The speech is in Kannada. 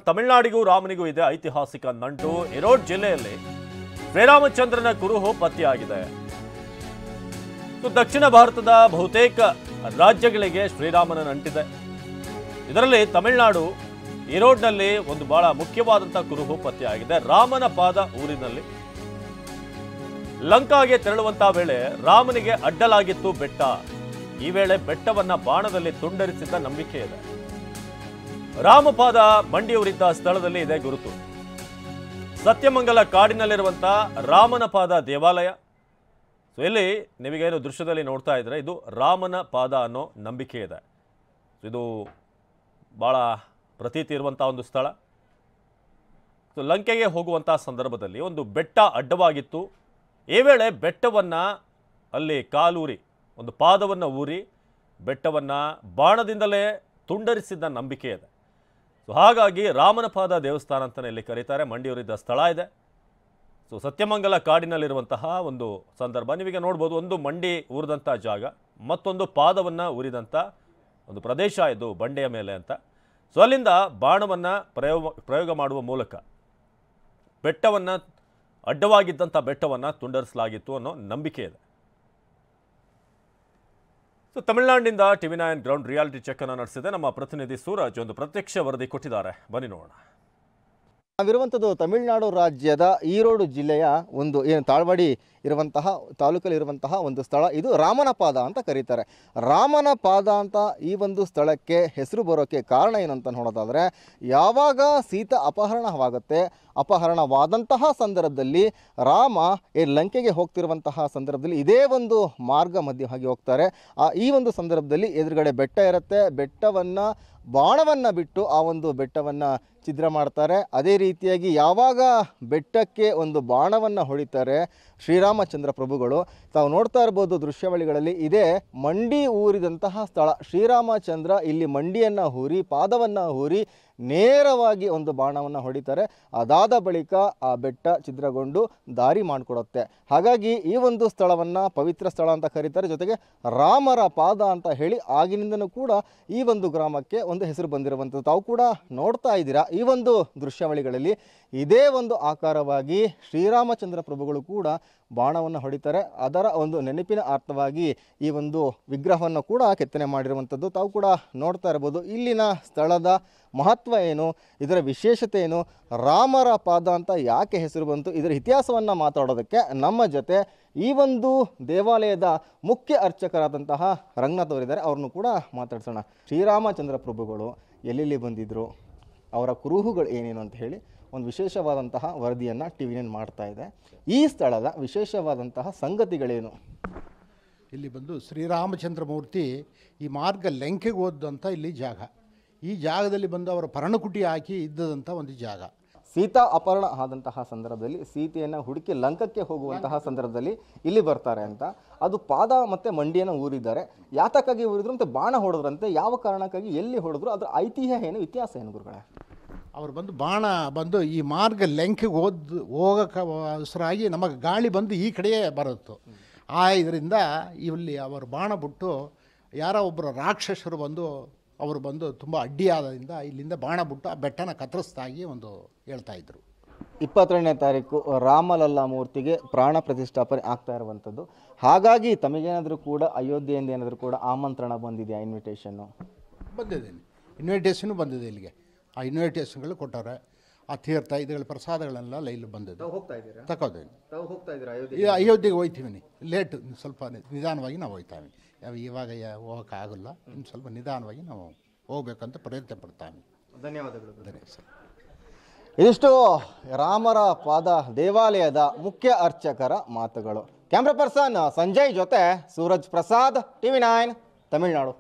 ತಮಿಳುನಾಡಿಗೂ ರಾಮನಿಗೂ ಇದೆ ಐತಿಹಾಸಿಕ ನಂಟು. ಇರೋಡ್ ಜಿಲ್ಲೆಯಲ್ಲಿ ಶ್ರೀರಾಮಚಂದ್ರನ ಕುರುಹು ಪತ್ತೆಯಾಗಿದೆ. ದಕ್ಷಿಣ ಭಾರತದ ಬಹುತೇಕ ರಾಜ್ಯಗಳಿಗೆ ಶ್ರೀರಾಮನ ನಂಟಿದೆ. ಇದರಲ್ಲಿ ತಮಿಳುನಾಡು ಇರೋಡ್ನಲ್ಲಿ ಒಂದು ಬಹಳ ಮುಖ್ಯವಾದಂತಹ ಕುರುಹು ಪತ್ತೆಯಾಗಿದೆ. ರಾಮನ ಪಾದ ಊರಿನಲ್ಲಿ ಲಂಕಾಗೆ ತೆರಳುವಂತಹ ವೇಳೆ ರಾಮನಿಗೆ ಅಡ್ಡಲಾಗಿತ್ತು ಬೆಟ್ಟ. ಈ ವೇಳೆ ಬೆಟ್ಟವನ್ನ ಬಾಣದಲ್ಲಿ ತುಂಡರಿಸಿದ್ದ ನಂಬಿಕೆ ಇದೆ. ರಾಮಪಾದ ಮಂಡಿಯೂರಿದ್ದ ಸ್ಥಳದಲ್ಲಿ ಇದೆ ಗುರುತು. ಸತ್ಯಮಂಗಲ ಕಾಡಿನಲ್ಲಿರುವಂತಹ ರಾಮನ ಪಾದ ದೇವಾಲಯ. ಸೊ ಇಲ್ಲಿ ನೀವೀಗೇನು ದೃಶ್ಯದಲ್ಲಿ ನೋಡ್ತಾ ಇದ್ರೆ ಇದು ರಾಮನ ಪಾದ ಅನ್ನೋ ನಂಬಿಕೆ ಇದೆ. ಇದು ಬಹಳ ಪ್ರತೀತಿ ಇರುವಂತಹ ಒಂದು ಸ್ಥಳ. ಸೊ ಲಂಕೆಗೆ ಹೋಗುವಂತಹ ಸಂದರ್ಭದಲ್ಲಿ ಒಂದು ಬೆಟ್ಟ ಅಡ್ಡವಾಗಿತ್ತು. ಈ ವೇಳೆ ಬೆಟ್ಟವನ್ನ ಅಲ್ಲಿ ಕಾಲೂರಿ ಒಂದು ಪಾದವನ್ನು ಊರಿ ಬೆಟ್ಟವನ್ನ ಬಾಣದಿಂದಲೇ ತುಂಡರಿಸಿದ್ದ ನಂಬಿಕೆ ಇದೆ. ಸೊ ಹಾಗಾಗಿ ರಾಮನ ಪಾದ ದೇವಸ್ಥಾನ ಅಂತಲೇ ಇಲ್ಲಿ ಕರೀತಾರೆ. ಮಂಡಿಯೂರಿದ್ದ ಸ್ಥಳ ಇದೆ. ಸೊ ಸತ್ಯಮಂಗಲ ಕಾಡಿನಲ್ಲಿರುವಂತಹ ಒಂದು ಸಂದರ್ಭ ನೀವೀಗ ನೋಡ್ಬೋದು. ಒಂದು ಮಂಡಿ ಊರಿದಂಥ ಜಾಗ, ಮತ್ತೊಂದು ಪಾದವನ್ನು ಊರಿದಂಥ ಒಂದು ಪ್ರದೇಶ ಇದು ಬಂಡೆಯ ಮೇಲೆ ಅಂತ. ಸೊ ಅಲ್ಲಿಂದ ಬಾಣವನ್ನು ಪ್ರಯೋಗ ಮಾಡುವ ಮೂಲಕ ಬೆಟ್ಟವನ್ನು ಅಡ್ಡವಾಗಿದ್ದಂಥ ಬೆಟ್ಟವನ್ನು ತುಂಡರಿಸಲಾಗಿತ್ತು ಅನ್ನೋ ನಂಬಿಕೆ ಇದೆ. ಸೊ ತಮಿಳುನಾಡಿನಿಂದ TV9 ಗ್ರೌಂಡ್ ರಿಯಾಲಿಟಿ ಚೆಕ್ ಅನ್ನು ನಡೆಸಿದೆ ನಮ್ಮ ಪ್ರತಿನಿಧಿ ಸೂರಜ್. ಒಂದು ಪ್ರತ್ಯಕ್ಷ ವರದಿ ಕೊಟ್ಟಿದ್ದಾರೆ, ಬನ್ನಿ ನೋಡೋಣ. ನಾವಿರುವಂಥದ್ದು ತಮಿಳುನಾಡು ರಾಜ್ಯದ ಈರೋಡು ಜಿಲ್ಲೆಯ ಒಂದು ಏನು ತಾಳ್ವಾಡಿ ಇರುವಂತಹ ತಾಲೂಕಲ್ಲಿರುವಂತಹ ಒಂದು ಸ್ಥಳ. ಇದು ರಾಮನ ಪಾದ ಅಂತ ಕರೀತಾರೆ. ರಾಮನ ಪಾದ ಅಂತ ಈ ಒಂದು ಸ್ಥಳಕ್ಕೆ ಹೆಸರು ಬರೋಕ್ಕೆ ಕಾರಣ ಏನಂತ ನೋಡೋದಾದರೆ, ಯಾವಾಗ ಸೀತಾ ಅಪಹರಣವಾದಂತಹ ಸಂದರ್ಭದಲ್ಲಿ ರಾಮ ಲಂಕೆಗೆ ಹೋಗ್ತಿರುವಂತಹ ಸಂದರ್ಭದಲ್ಲಿ ಇದೇ ಒಂದು ಮಾರ್ಗ ಮಧ್ಯವಾಗಿ ಹೋಗ್ತಾರೆ. ಈ ಒಂದು ಸಂದರ್ಭದಲ್ಲಿ ಎದುರುಗಡೆ ಬೆಟ್ಟ ಇರುತ್ತೆ. ಬೆಟ್ಟವನ್ನು ಬಾಣವನ್ನು ಬಿಟ್ಟು ಆ ಒಂದು ಬೆಟ್ಟವನ್ನು ಛಿದ್ರ ಮಾಡ್ತಾರೆ. ಅದೇ ರೀತಿಯಾಗಿ ಯಾವಾಗ ಬೆಟ್ಟಕ್ಕೆ ಒಂದು ಬಾಣವನ್ನು ಹೊಡಿತಾರೆ ಶ್ರೀರಾಮಚಂದ್ರ ಪ್ರಭುಗಳು, ತಾವು ನೋಡ್ತಾ ಇರ್ಬೋದು ದೃಶ್ಯಾವಳಿಗಳಲ್ಲಿ, ಇದೇ ಮಂಡಿ ಊರಿದಂತಹ ಸ್ಥಳ. ಶ್ರೀರಾಮಚಂದ್ರ ಇಲ್ಲಿ ಮಂಡಿಯನ್ನು ಹೂರಿ ಪಾದವನ್ನು ಹೂರಿ ನೇರವಾಗಿ ಒಂದು ಬಾಣವನ್ನು ಹೊಡಿತಾರೆ. ಅದಾದ ಬಳಿಕ ಆ ಬೆಟ್ಟ ಛಿದ್ರಗೊಂಡು ದಾರಿ ಮಾಡಿಕೊಡುತ್ತೆ. ಹಾಗಾಗಿ ಈ ಒಂದು ಸ್ಥಳವನ್ನು ಪವಿತ್ರ ಸ್ಥಳ ಅಂತ ಕರೀತಾರೆ. ಜೊತೆಗೆ ರಾಮರ ಪಾದ ಅಂತ ಹೇಳಿ ಆಗಿನಿಂದನೂ ಕೂಡ ಈ ಒಂದು ಗ್ರಾಮಕ್ಕೆ ಒಂದು ಹೆಸರು ಬಂದಿರುವಂಥದ್ದು. ತಾವು ಕೂಡ ನೋಡ್ತಾ ಇದ್ದೀರಾ ಈ ಒಂದು ದೃಶ್ಯಾವಳಿಗಳಲ್ಲಿ. ಇದೇ ಒಂದು ಆಕಾರವಾಗಿ ಶ್ರೀರಾಮಚಂದ್ರ ಪ್ರಭುಗಳು ಕೂಡ ಬಾಣವನ್ನು ಹೊಡಿತಾರೆ. ಅದರ ಒಂದು ನೆನಪಿನ ಅರ್ಥವಾಗಿ ಈ ಒಂದು ವಿಗ್ರಹವನ್ನು ಕೂಡ ಕೆತ್ತನೆ ಮಾಡಿರುವಂಥದ್ದು ತಾವು ಕೂಡ ನೋಡ್ತಾ ಇರ್ಬೋದು. ಇಲ್ಲಿನ ಸ್ಥಳದ ಮಹತ್ವ ಏನು, ಇದರ ವಿಶೇಷತೆ ಏನು, ರಾಮರ ಪಾದ ಅಂತ ಯಾಕೆ ಹೆಸರು ಬಂತು, ಇದರ ಇತಿಹಾಸವನ್ನು ಮಾತಾಡೋದಕ್ಕೆ ನಮ್ಮ ಜೊತೆ ಈ ಒಂದು ದೇವಾಲಯದ ಮುಖ್ಯ ಅರ್ಚಕರಾದಂತಹ ರಂಗನಾಥ್ ಅವರಿದ್ದಾರೆ. ಅವ್ರನ್ನು ಕೂಡ ಮಾತಾಡ್ಸೋಣ. ಶ್ರೀರಾಮಚಂದ್ರ ಪ್ರಭುಗಳು ಎಲ್ಲೆಲ್ಲಿ ಬಂದಿದ್ರು, ಅವರ ಕುರುಹುಗಳು ಏನೇನು ಅಂತ ಹೇಳಿ ಒಂದು ವಿಶೇಷವಾದಂತಹ ವರದಿಯನ್ನು TV9 ಮಾಡ್ತಾ ಇದೆ. ಈ ಸ್ಥಳದ ವಿಶೇಷವಾದಂತಹ ಸಂಗತಿಗಳೇನು? ಇಲ್ಲಿ ಬಂದು ಶ್ರೀರಾಮಚಂದ್ರ ಮೂರ್ತಿ ಈ ಮಾರ್ಗ ಲಂಕೆಗೆ ಹೋದಂಥ ಇಲ್ಲಿ ಜಾಗ. ಈ ಜಾಗದಲ್ಲಿ ಬಂದು ಅವರ ಪರ್ಣಕುಟಿ ಹಾಕಿ ಇದ್ದದಂಥ ಒಂದು ಜಾಗ. ಸೀತಾ ಅಪಹರಣ ಆದಂತಹ ಸಂದರ್ಭದಲ್ಲಿ ಸೀತೆಯನ್ನು ಹುಡುಕಿ ಲಂಕಕ್ಕೆ ಹೋಗುವಂತಹ ಸಂದರ್ಭದಲ್ಲಿ ಇಲ್ಲಿ ಬರ್ತಾರೆ ಅಂತ. ಅದು ಪಾದ ಮತ್ತು ಮಂಡಿಯನ್ನು ಊರಿದ್ದಾರೆ. ಯಾತಕ್ಕಾಗಿ ಊರಿದ್ರು ಮತ್ತು ಬಾಣ ಹೊಡೆದ್ರಂತೆ, ಯಾವ ಕಾರಣಕ್ಕಾಗಿ, ಎಲ್ಲಿ ಹೊಡೆದ್ರು, ಅದರ ಐತಿಹ್ಯ ಏನು, ಇತಿಹಾಸ ಏನು ಗುರುಗಳೇ? ಅವರು ಬಂದು ಬಾಣ ಬಂದು ಈ ಮಾರ್ಗ ಲಂಕೆಗೆ ಹೋಗೋಕ್ಕೆ ಹೆಸರಾಗಿ ನಮಗೆ ಗಾಳಿ ಬಂದು ಈ ಕಡೆಯೇ ಬರುತ್ತು. ಇದರಿಂದ ಇಲ್ಲಿ ಅವರು ಬಾಣ ಬಿಟ್ಟು ಯಾರೋ ಒಬ್ಬರು ರಾಕ್ಷಸರು ಬಂದು ಅವರು ಬಂದು ತುಂಬ ಅಡ್ಡಿಯಾದ್ರಿಂದ ಇಲ್ಲಿಂದ ಬಾಣ ಬಿಟ್ಟು ಆ ಬೆಟ್ಟನ ಕತ್ತರಿಸ್ದಾಗಿ ಒಂದು ಹೇಳ್ತಾ ಇದ್ರು. 22ನೇ ತಾರೀಕು ರಾಮಲಲ್ಲಾ ಮೂರ್ತಿಗೆ ಪ್ರಾಣ ಪ್ರತಿಷ್ಠಾಪನೆ ಆಗ್ತಾ ಇರುವಂಥದ್ದು. ಹಾಗಾಗಿ ತಮಗೇನಾದರೂ ಕೂಡ ಅಯೋಧ್ಯೆಯಿಂದ ಏನಾದರೂ ಕೂಡ ಆಮಂತ್ರಣ ಬಂದಿದೆಯಾ? ಇನ್ವಿಟೇಷನ್ನು ಬಂದಿದೆ, ಇನ್ವಿಟೇಷನು ಬಂದಿದೆ ಇಲ್ಲಿಗೆ. ಆ ಇನ್ವಿಟೇಷನ್ಗಳು ಕೊಟ್ಟವ್ರೆ. ಆ ತೀರ್ಥ ಇದಗಳ ಪ್ರಸಾದಗಳೆಲ್ಲ ಇಲ್ಲಿ ಬಂದಿದೆ. ತಗೋದೇನೆ ಅಯೋಧ್ಯೆಗೆ ಹೋಗ್ತೀವಿ. ಲೇಟ್ ಸ್ವಲ್ಪ ನಿಧಾನವಾಗಿ ನಾವು ಹೋಗ್ತಾವೆ. ಇವಾಗ ಹೋಗೋಕ್ಕಾಗಲ್ಲ, ಇನ್ನು ಸ್ವಲ್ಪ ನಿಧಾನವಾಗಿ ನಾವು ಹೋಗ್ಬೇಕಂತ ಪ್ರಯತ್ನ ಪಡ್ತಾವೆ. ಧನ್ಯವಾದಗಳು. ಧನ್ಯವಾದ. ಇದಿಷ್ಟು ರಾಮರ ಪಾದ ದೇವಾಲಯದ ಮುಖ್ಯ ಅರ್ಚಕರ ಮಾತುಗಳು. ಕ್ಯಾಮ್ರಾ ಪರ್ಸನ್ ಸಂಜಯ್ ಜೊತೆ ಸೂರಜ್ ಪ್ರಸಾದ್, TV9 ತಮಿಳುನಾಡು.